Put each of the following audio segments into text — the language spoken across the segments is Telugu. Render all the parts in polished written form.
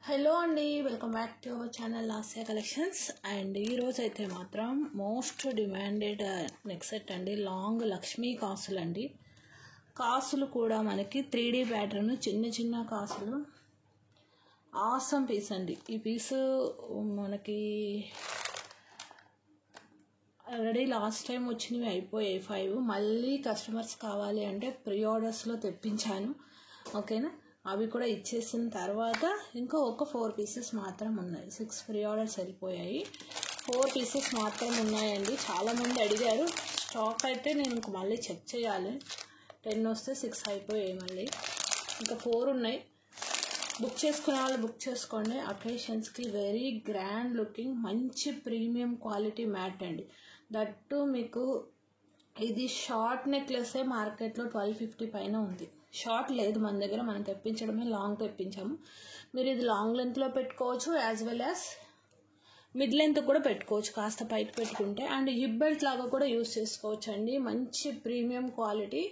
హలో అండి, welcome back to our channel Lasya collections. And ఈరోజు అయితే మాత్రం మోస్ట్ డిమాండెడ్ నెక్ సెట్ అండి, లాంగ్ లక్ష్మీ కాసులు అండి. కాసులు కూడా మనకి 3D ప్యాటర్న్, చిన్న చిన్న కాసులు. ఆసమ్ పీస్ అండి. ఈ పీసు మనకి ఆల్రెడీ లాస్ట్ టైం వచ్చినవి అయిపోయాయి 5. మళ్ళీ కస్టమర్స్ కావాలి అంటే ప్రీ ఆర్డర్స్లో తెప్పించాను. ఓకేనా, అవి కూడా ఇచ్చేసిన తర్వాత ఇంకా ఒక 4 పీసెస్ మాత్రం ఉన్నాయి. 6 ప్రీ ఆర్డర్స్ వెళ్ళిపోయాయి, 4 పీసెస్ మాత్రం ఉన్నాయండి. చాలామంది అడిగారు. స్టాక్ అయితే నేను ఇంక మళ్ళీ చెక్ చేయాలి. 10 వస్తే 6 అయిపోయాయి, మళ్ళీ ఇంకా 4 ఉన్నాయి. బుక్ చేసుకునే వాళ్ళు బుక్ చేసుకోండి. అకేషన్స్కి వెరీ గ్రాండ్ లుకింగ్, మంచి ప్రీమియం క్వాలిటీ మ్యాట్ అండి. దట్టు మీకు ఇది షార్ట్ నెక్లెసే మార్కెట్లో 1250 పైన ఉంది. షార్ట్ లేదు మన దగ్గర, మనం తెప్పించడమే లాంగ్ తెప్పించాము. మీరు ఇది లాంగ్ లెంత్లో పెట్టుకోవచ్చు, as well as mid length కూడా పెట్టుకోవచ్చు కాస్త పైకి పెట్టుకుంటే. అండ్ హిప్ బెల్ట్ లాగా కూడా యూస్ చేసుకోవచ్చు అండి. మంచి ప్రీమియం క్వాలిటీ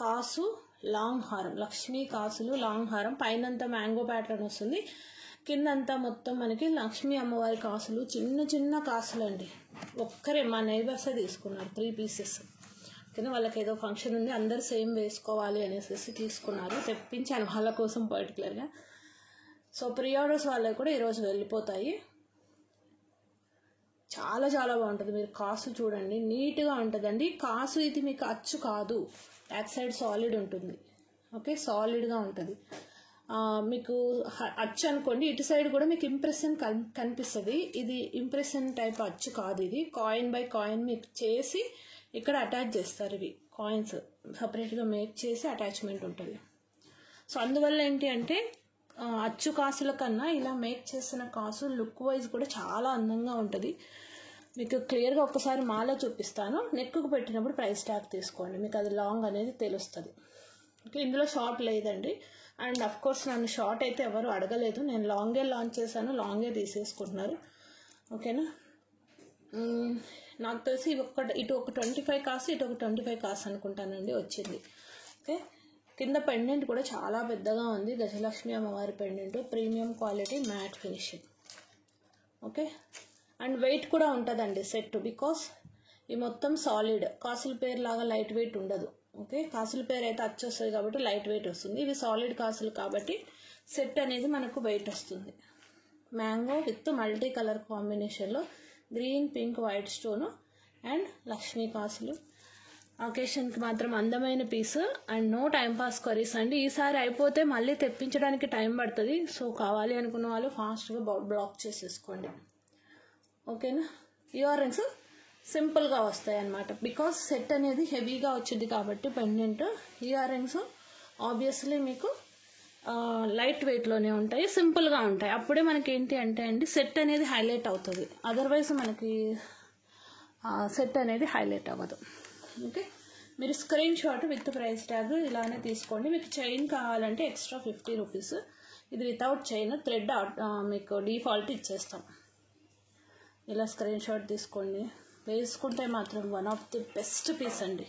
కాసు లాంగ్ హారం, లక్ష్మీ కాసులు లాంగ్ హారం. పైనంతా మ్యాంగో ప్యాటర్న్ వస్తుంది, కిందంతా మొత్తం మనకి లక్ష్మీ అమ్మవారి కాసులు, చిన్న చిన్న కాసులు అండి. ఒక్కరే మా నైబర్సే తీసుకున్నారు 3 పీసెస్. కానీ వాళ్ళకి ఏదో ఫంక్షన్ ఉంది, అందరు సేమ్ వేసుకోవాలి అనేసి తీసుకున్నారు. తెప్పించాను వాళ్ళ కోసం పర్టికులర్గా. సో ప్రీ ఆర్డర్స్ వాళ్ళకి కూడా ఈరోజు వెళ్ళిపోతాయి. చాలా చాలా బాగుంటుంది. మీరు కాసు చూడండి, నీట్గా ఉంటుందండి. కాసు ఇది మీకు అచ్చు కాదు, బ్యాక్ సైడ్ సాలిడ్ ఉంటుంది. ఓకే, సాలిడ్గా ఉంటుంది. మీకు అచ్చు అనుకోండి, ఇటు సైడ్ కూడా మీకు ఇంప్రెషన్ కనిపిస్తుంది. ఇది ఇంప్రెషన్ టైప్ అచ్చు కాదు, ఇది కాయిన్ బై కాయిన్ మీకు చేసి ఇక్కడ అటాచ్ చేస్తారు. ఇవి కాయిన్స్ సపరేట్గా మేక్ చేసి అటాచ్మెంట్ ఉంటుంది. సో అందువల్ల ఏంటి అంటే అచ్చు కాసుల కన్నా ఇలా మేక్ చేసిన కాసు లుక్ వైజ్ కూడా చాలా అందంగా ఉంటుంది. మీకు క్లియర్గా ఒక్కసారి మాల చూపిస్తాను. నెక్కు పెట్టినప్పుడు ప్రైస్ ట్యాగ్ తీసుకోండి, మీకు అది లాంగ్ అనేది తెలుస్తుంది. ఓకే, ఇందులో షార్ట్ లేదండి. అండ్ అఫ్ కోర్స్ నన్ను షార్ట్ అయితే ఎవరు అడగలేదు, నేను లాంగే లాంచ్ చేశాను, లాంగే తీసేసుకుంటున్నారు. ఓకేనా, నాకు తెలిసి ఇటు ఒక 25 కాసు, ఇటు ఒక 25 కాసు అనుకుంటానండి వచ్చింది. ఓకే, కింద పెండెంట్ కూడా చాలా పెద్దగా ఉంది. గజలక్ష్మి అమ్మవారి pendant, premium quality matte finishing. Okay, and weight కూడా ఉంటుందండి సెట్, బికాస్ ఈ మొత్తం సాలిడ్. కాసుల పేరు లాగా లైట్ వెయిట్ ఉండదు. ఓకే, కాసుల పేరు అయితే అచ్చు వస్తుంది కాబట్టి లైట్ వెయిట్ వస్తుంది. ఇవి సాలిడ్ కాసులు కాబట్టి సెట్ అనేది మనకు వెయిట్ వస్తుంది. మ్యాంగో విత్ మల్టీ కలర్ కాంబినేషన్లో green, pink, white stone and Lakshmi కాసులు. అకేషన్కి మాత్రం అందమైన piece. And no time pass queries అండి. ఈసారి అయిపోతే మళ్ళీ తెప్పించడానికి టైం పడుతుంది. సో కావాలి అనుకున్న వాళ్ళు ఫాస్ట్గా బ్లాక్ చేసేసుకోండి. ఓకేనా, ఇయర్ రింగ్స్ సింపుల్గా వస్తాయి అన్నమాట. బికాస్ సెట్ అనేది హెవీగా వచ్చింది కాబట్టి పెండెంట్. ఇయర్ రింగ్స్ ఆబ్వియస్లీ మీకు లైట్ వెయిట్లోనే ఉంటాయి, సింపుల్గా ఉంటాయి. అప్పుడే మనకి ఏంటి అంటే అండి సెట్ అనేది హైలైట్ అవుతుంది. అదర్వైజ్ మనకి సెట్ అనేది హైలైట్ అవ్వదు. ఓకే, మీరు screen shot with price tag ఇలానే తీసుకోండి. మీకు చైన్ కావాలంటే ఎక్స్ట్రా 50 రూపీస్. ఇది వితౌట్ చైన్, థ్రెడ్ మీకు డిఫాల్ట్ ఇచ్చేస్తాం. ఇలా స్క్రీన్ షాట్ తీసుకోండి. వేసుకుంటే మాత్రం one of the best piece అండి.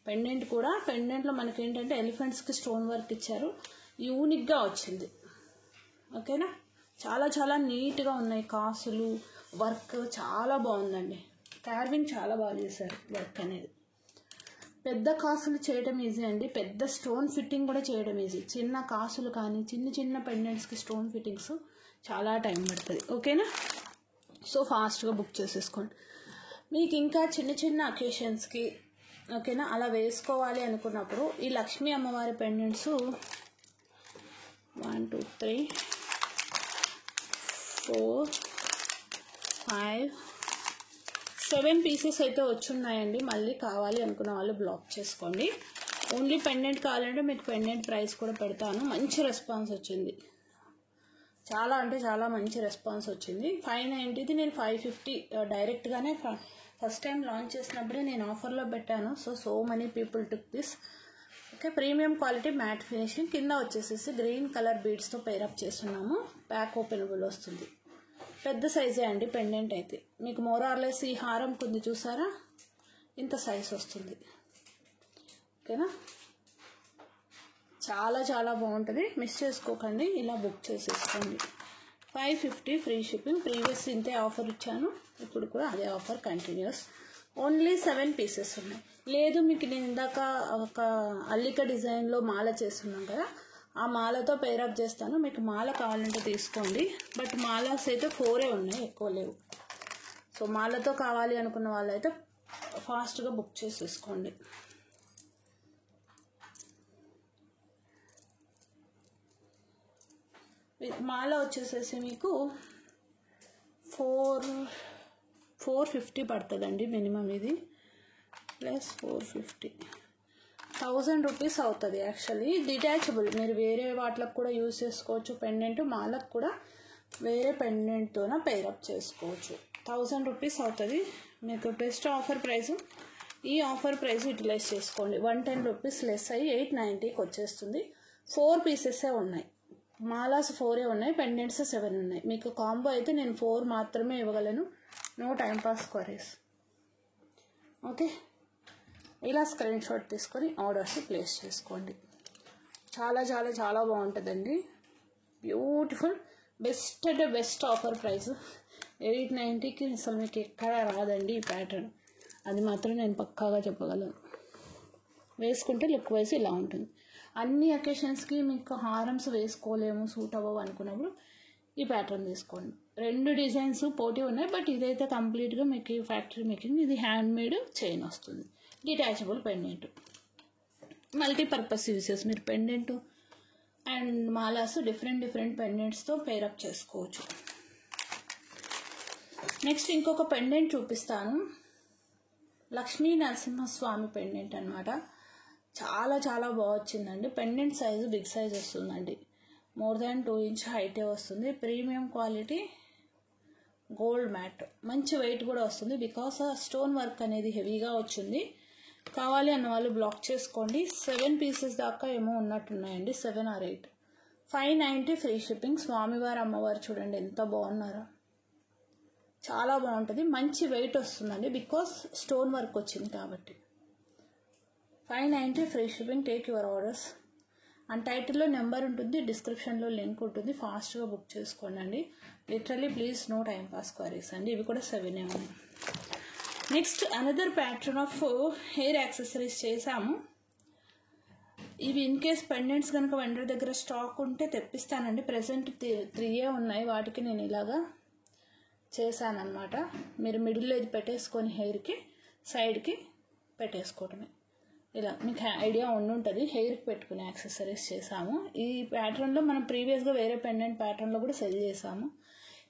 పెండెంట్ కూడా, పెండెంట్లో మనకి ఏంటంటే ఎలిఫెంట్స్కి స్టోన్ వర్క్ ఇచ్చారు, యూనిక్గా వచ్చింది. ఓకేనా, చాలా చాలా నీట్గా ఉన్నాయి కాసులు. వర్క్ చాలా బాగుందండి, కార్వింగ్ చాలా బాగా చేశారు వర్క్ అనేది. పెద్ద కాసులు చేయడం ఈజీ అండి, పెద్ద స్టోన్ ఫిట్టింగ్ కూడా చేయడం ఈజీ. చిన్న కాసులు కానీ చిన్న చిన్న పెండెంట్స్కి స్టోన్ ఫిట్టింగ్స్ చాలా టైం పడుతుంది. ఓకేనా, సో ఫాస్ట్గా బుక్ చేసేసుకోండి. మీకు ఇంకా చిన్న చిన్న అకేషన్స్కి ఓకేనా అలా వేసుకోవాలి అనుకున్నప్పుడు ఈ లక్ష్మీ అమ్మవారి పెండెంట్స్ 1 2 3 4 5 7 పీసెస్ అయితే వచ్చున్నాయండి. మళ్ళీ కావాలి అనుకున్న వాళ్ళు బ్లాక్ చేసుకోండి. ఓన్లీ పెండెంట్ కావాలంటే మీకు పెండెంట్ ప్రైస్ కూడా పెడతాను. మంచి రెస్పాన్స్ వచ్చింది, చాలా అంటే చాలా మంచి రెస్పాన్స్ వచ్చింది. 590 నేను 550 డైరెక్ట్గానే ఫస్ట్ టైం లాంచ్ చేసినప్పుడే నేను ఆఫర్లో పెట్టాను. So many people took this. Okay, premium quality matte finishing. కింద వచ్చేసేసి గ్రీన్ కలర్ బీడ్స్తో పేరప్ చేస్తున్నాము. బ్యాక్ ఓపెనబుల్ వస్తుంది. పెద్ద సైజే అండి పెండెంట్ అయితే. మీకు మోరార్లెస్ ఈ హారం కొంది చూసారా, ఇంత సైజ్ వస్తుంది. ఓకేనా, చాలా చాలా బాగుంటుంది, మిస్ చేసుకోకండి, ఇలా బుక్ చేసేసుకోండి. 550 ఫ్రీ షిప్పింగ్. ప్రీవియస్ ఇంతే ఆఫర్ ఇచ్చాను, ఇప్పుడు కూడా అదే ఆఫర్ కంటిన్యూస్. ఓన్లీ 7 పీసెస్ ఉన్నాయి. లేదు మీకు నేను ఇందాక ఒక అల్లిక డిజైన్లో మాల చేస్తున్నాం కదా, ఆ మాలతో పేరప్ చేస్తాను. మీకు మాల కావాలంటే తీసుకోండి, బట్ మాలాస్ అయితే 4 ఉన్నాయి, ఎక్కువ లేవు. సో మాలతో కావాలి అనుకున్న వాళ్ళైతే ఫాస్ట్గా బుక్ చేసేసుకోండి. మాల వచ్చేసేసి మీకు 450 పడుతుందండి మినిమం, ఇది ప్లస్ 450 1000 రూపీస్ అవుతుంది. యాక్చువల్లీ డిటాచబుల్, మీరు వేరే వాటికి కూడా యూజ్ చేసుకోవచ్చు. పెండెంట్ మాలకు కూడా వేరే పెండెంట్తోన పేరప్ చేసుకోవచ్చు. 1000 రూపీస్ అవుతుంది. మీకు బెస్ట్ ఆఫర్ ప్రైస్, ఈ ఆఫర్ ప్రైస్ యూటిలైజ్ చేసుకోండి. 110 రూపీస్ లెస్ అయ్యి 890కి వచ్చేస్తుంది. 4 పీసెసే ఉన్నాయి, మాలాస్ 4 ఉన్నాయి, పెండెంట్స్ 7 ఉన్నాయి. మీకు కాంబో అయితే నేను 4 మాత్రమే ఇవ్వగలను, no time pass queries. Okay, ఇలా స్క్రీన్ షాట్ తీసుకొని ఆర్డర్స్ ప్లేస్ చేసుకోండి. చాలా చాలా చాలా బాగుంటుందండి, బ్యూటిఫుల్, బెస్ట్ అంటే బెస్ట్ ఆఫర్ ప్రైస్. 890కి అసలు మీకు ఎక్కడ రాదండి ఈ ప్యాటర్న్, అది మాత్రం నేను పక్కాగా చెప్పగలను. వేసుకుంటే లుక్ వైజ్ ఇలా ఉంటుంది. అన్ని అకేషన్స్కి మీకు హారమ్స్ వేసుకోలేము, సూట్ అవ్వవు అనుకున్నప్పుడు ఈ ప్యాటర్న్ తీసుకోండి. 2 డిజైన్స్ పోటీ ఉన్నాయి, బట్ ఇదైతే కంప్లీట్గా మీకు ఫ్యాక్టరీ మేకింగ్, ఇది హ్యాండ్ మేడ్ చైన్ వస్తుంది. Detachable pendant, multipurpose uses. మీరు పెండెంట్ అండ్ మాలాస్ డిఫరెంట్ పెండెంట్స్తో పేరప్ చేసుకోవచ్చు. నెక్స్ట్ ఇంకొక పెండెంట్ చూపిస్తాను, లక్ష్మీ నరసింహస్వామి పెండెంట్ అనమాట. చాలా చాలా బాగా వచ్చిందండి. పెండెంట్ సైజు బిగ్ సైజ్ వస్తుందండి, మోర్ దాన్ 2 ఇంచ్ హైటే వస్తుంది. ప్రీమియం క్వాలిటీ గోల్డ్ మ్యాట్, మంచి వెయిట్ కూడా వస్తుంది. బికాస్ స్టోన్ వర్క్ అనేది హెవీగా వచ్చింది. కావాలి అన్న వాళ్ళు బ్లాక్ చేసుకోండి. 7 పీసెస్ దాకా ఏమో ఉన్నట్టున్నాయండి, 7 or 8. 590 free shipping. స్వామివారు అమ్మవారు చూడండి ఎంత బాగున్నారో, చాలా బాగుంటుంది. మంచి వెయిట్ వస్తుందండి, బికాస్ స్టోన్ వర్క్ వచ్చింది కాబట్టి. 590 free shipping. Take your orders. And టైటిల్లో నెంబర్ ఉంటుంది, డిస్క్రిప్షన్లో లింక్ ఉంటుంది, ఫాస్ట్గా బుక్ చేసుకోండి. Literally please no time pass queries అండి. ఇవి కూడా 7 ఉన్నాయి. Next another pattern of hair accessories చేసాము. ఇవి ఇన్ కేస్ పెండెంట్స్ కనుక వెండర్ దగ్గర స్టాక్ ఉంటే తెప్పిస్తానండి. ప్రెసెంట్ 3 ఉన్నాయి, వాటికి నేను ఇలాగా చేశానమాట. మీరు మిడిల్లో ఇది పెట్టేసుకొని హెయిర్కి సైడ్కి పెట్టేసుకోవటమే. ఇలా మీకు ఐడియా ఉండుంటుంది, హెయిర్కి పెట్టుకునే యాక్సెసరీస్ చేసాము. ఈ ప్యాటర్న్లో మనం ప్రీవియస్గా వేరే పెండెంట్ ప్యాటర్న్లో కూడా సెల్ చేసాము.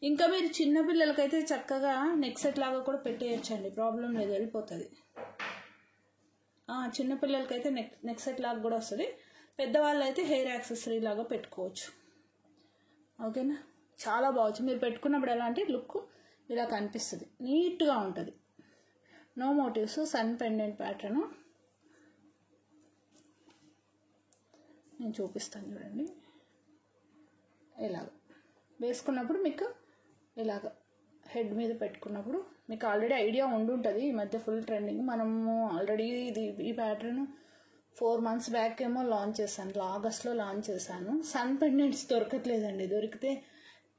ఇంకా మీరు చిన్నపిల్లలకైతే చక్కగా నెక్ సెట్ లాగా కూడా పెట్టేయచ్చండి, ప్రాబ్లం లేదు, వెళ్ళిపోతుంది. చిన్నపిల్లలకైతే నెక్ సెట్ లాగా కూడా వస్తుంది. పెద్దవాళ్ళు అయితే హెయిర్ యాక్సెసరీ లాగా పెట్టుకోవచ్చు. ఓకేనా, చాలా బాగుంది. మీరు పెట్టుకున్నప్పుడు ఎలా అంటే లుక్ ఇలా కనిపిస్తుంది, నీట్గా ఉంటుంది. No motifs, sun pendant pattern నేను చూపిస్తాను చూడండి. ఇలాగ వేసుకున్నప్పుడు మీకు ఇలాగ హెడ్ మీద పెట్టుకున్నప్పుడు మీకు ఆల్రెడీ ఐడియా ఉండుంటుంది. ఈ మధ్య ఫుల్ ట్రెండింగ్. మనము ఆల్రెడీ ఈ ప్యాటర్న్ 4 months బ్యాక్ ఏమో లాంచ్ చేశాను, ఆగస్ట్లో లాంచ్ చేశాను. సన్ పెండెంట్స్ దొరకట్లేదండి, దొరికితే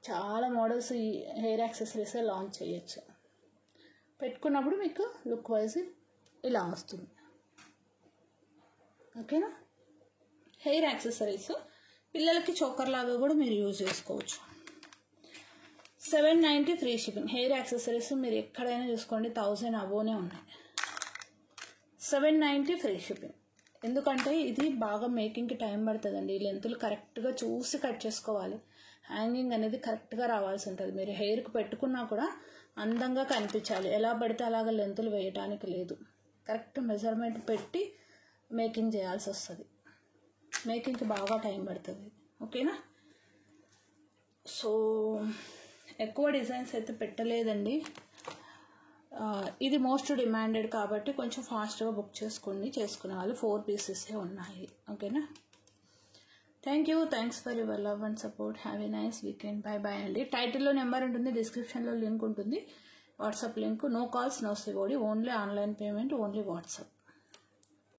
చాలా మోడల్స్ ఈ హెయిర్ యాక్సెసరీసే లాంచ్ చేయొచ్చు. పెట్టుకున్నప్పుడు మీకు లుక్ వైజ్ ఇలా వస్తుంది. ఓకేనా, హెయిర్ యాక్సెసరీస్ పిల్లలకి చోకర్ లాగా కూడా మీరు యూజ్ చేసుకోవచ్చు. 790 ఫ్రీ షిప్పింగ్. హెయిర్ యాక్సెసరీస్ మీరు ఎక్కడైనా చూసుకోండి 1000 అబోనే ఉన్నాయి. 790 ఫ్రీ షిప్పింగ్. ఎందుకంటే ఇది బాగా మేకింగ్కి టైం పడుతుందండి. లెంతులు కరెక్ట్గా చూసి కట్ చేసుకోవాలి. హ్యాంగింగ్ అనేది కరెక్ట్గా రావాల్సి ఉంటుంది. మీరు హెయిర్కి పెట్టుకున్నా కూడా అందంగా కనిపించాలి, ఎలా పడితే అలాగ లెంతులు వేయటానికి లేదు. కరెక్ట్ మెజర్మెంట్ పెట్టి మేకింగ్ చేయాల్సి వస్తుంది. మేకింగ్కి బాగా టైం పడుతుంది. ఓకేనా, సో ఎక్కువ డిజైన్స్ అయితే పెట్టలేదండి. ఇది మోస్ట్ డిమాండెడ్ కాబట్టి కొంచెం ఫాస్ట్గా బుక్ చేసుకోండి. చేసుకునే వాళ్ళు 4 పీసెసే ఉన్నాయి. ఓకేనా, thanks for your love and support. Have a nice weekend. Bye అండి. టైటిల్లో నెంబర్ ఉంటుంది, డిస్క్రిప్షన్లో లింక్ ఉంటుంది, WhatsApp link. No calls, no COD, only online payment, only WhatsApp.